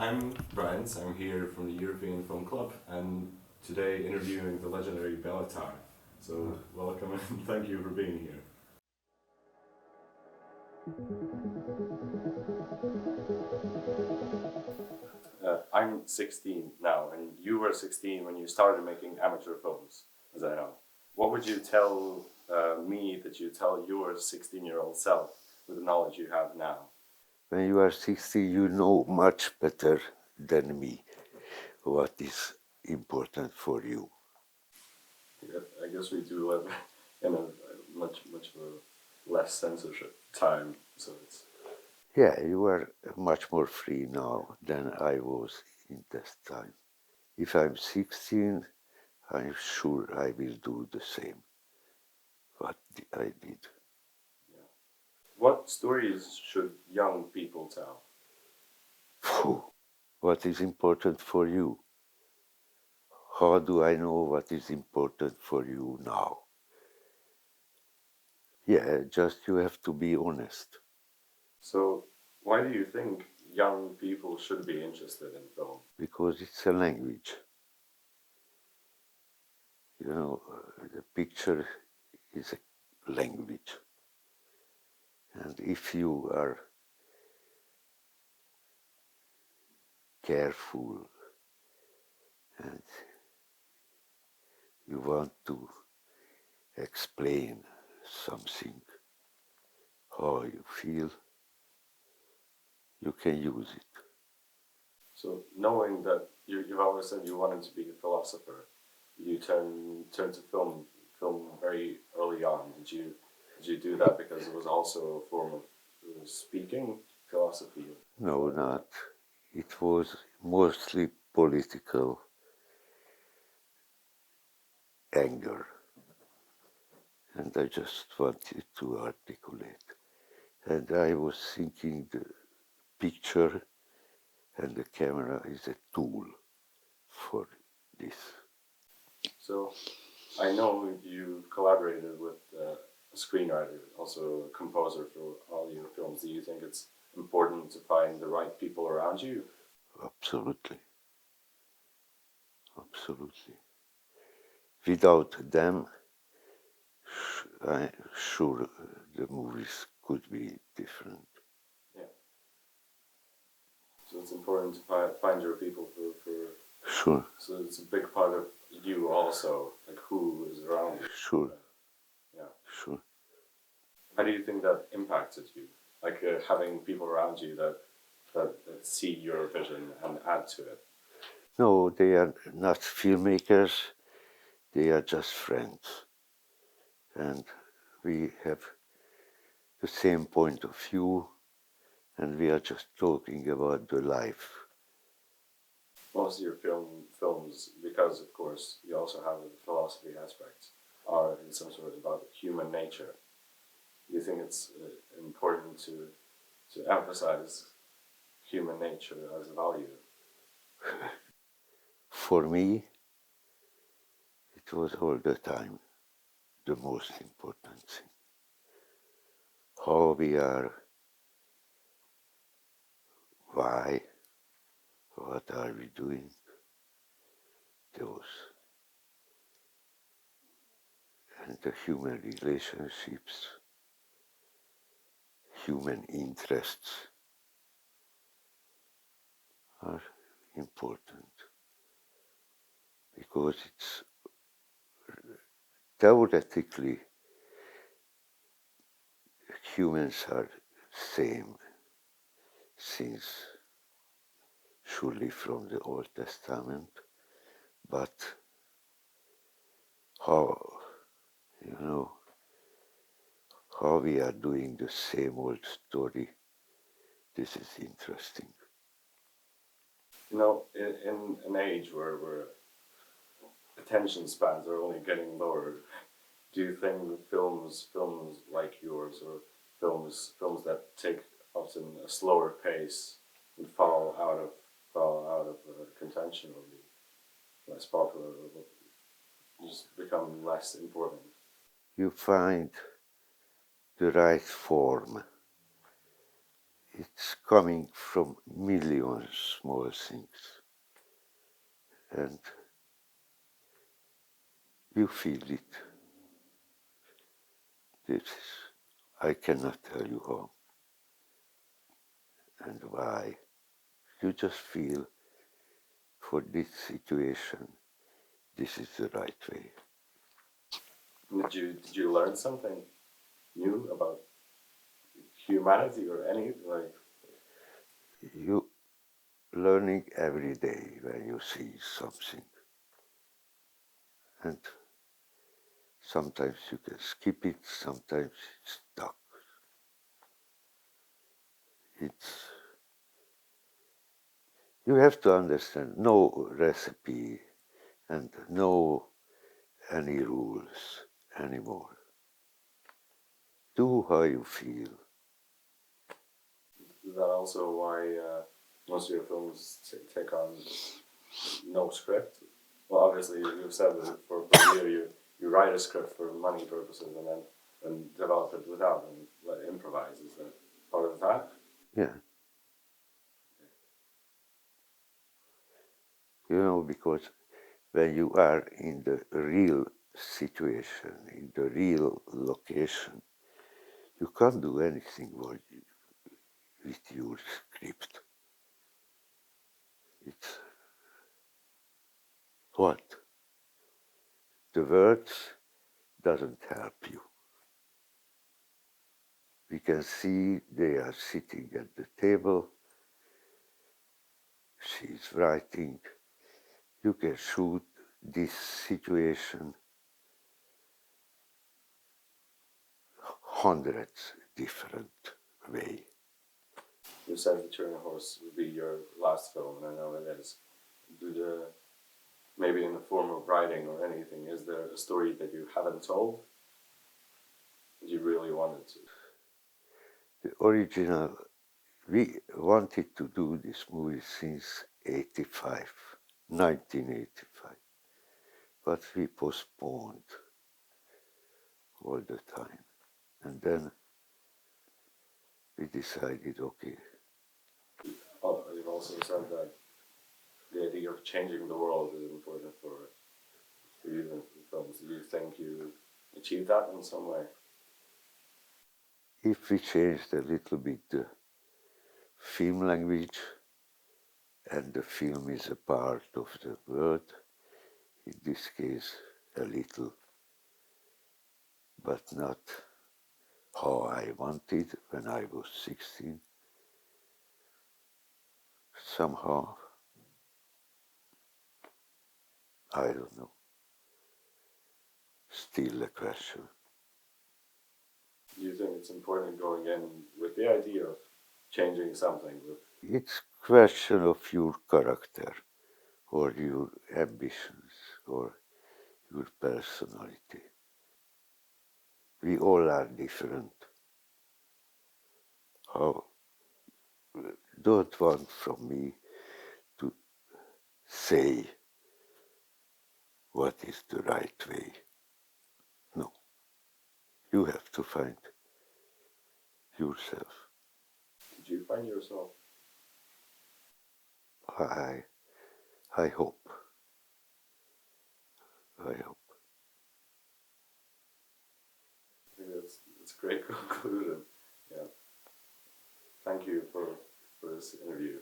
I'm Braiens, I'm here from the European Film Club and today interviewing the legendary Béla Tarr. So welcome and thank you for being here. I'm 16 now and you were 16 when you started making amateur films, as I know. What would you tell me that you tell your 16-year-old self with the knowledge you have now? When you are 60, you know much better than me what is important for you. I guess we do live in a much of a less censorship time, so it's... Yeah, you are much more free now than I was in that time. If I'm 16, I'm sure I will do the same what I did. Yeah. What stories should young people tell? Phew. What is important for you? How do I know what is important for you now? Yeah, just you have to be honest. So, why do you think young people should be interested in film? Because it's a language. You know, the picture is a language. And if you are careful and you want to explain something, how you feel, you can use it. So, knowing that you've always said you wanted to be a philosopher, you turned to film very early on. Did you do that because it was also a form of speaking philosophy? No, not. It was mostly political anger. And I just wanted to articulate. And I was thinking the picture and the camera is a tool for this. So, I know you've collaborated with a screenwriter, also a composer for all your films. Do you think it's important to find the right people around you? Absolutely. Absolutely. Without them, I'm sure the movies could be different. Yeah. So it's important to find your people for... Sure. So it's a big part of you also, like who is around you. Sure. Yeah. Sure. How do you think that impacted you? Like having people around you that see your vision and add to it. No, they are not filmmakers, they are just friends. And we have the same point of view, and we are just talking about the life. Most of your films, because of course you also have the philosophy aspects, are in some sort about human nature. Do you think it's important to emphasize human nature as a value? For me, it was all the time the most important thing. How we are, why, what are we doing, those. And the human relationships, human interests are important because it's theoretically humans are same since surely from the Old Testament, but how, you know, how we are doing the same old story, this is interesting. You know, in an age where attention spans are only getting lower, do you think films like yours or films that take often a slower pace would fall out of contention or be less popular or just become less important? You find the right form. It's coming from millions small things. And you feel it. This is, I cannot tell you how and why. You just feel for this situation, this is the right way. Did you learn something new about humanity or any like? You learning every day when you see something. And sometimes you can skip it, sometimes it's stuck. It's, you have to understand no recipe and no any rules anymore. Do how you feel. Is that also why most of your films take on no script? Well, obviously you've said that for you write a script for money purposes and develop it without and let improvise. Is that part of that? Yeah. You know, because when you are in the real situation, in the real location, you can't do anything with your script. It's what? The words doesn't help you. We can see they are sitting at the table. She's writing. You can shoot this situation hundreds different way. You said the Turing Horse would be your last film, and I know it is. Do the maybe in the form of writing or anything, is there a story that you haven't told that you really wanted to? The original, we wanted to do this movie since 85, 1985, but we postponed all the time. And then we decided, okay. Oh, you've also said that the idea of changing the world is important for you in films. Do you think you achieved that in some way? If we changed a little bit the film language, and the film is a part of the world, in this case a little, but not how I wanted when I was 16. Somehow, I don't know, still a question. Do you think it's important going in with the idea of changing something? It's question of your character, or your ambitions, or your personality. We all are different. How, don't want from me to say what is the right way. No, you have to find yourself. Did you find yourself? I, I hope. I hope. I think that's a great conclusion. Yeah. Thank you for this interview.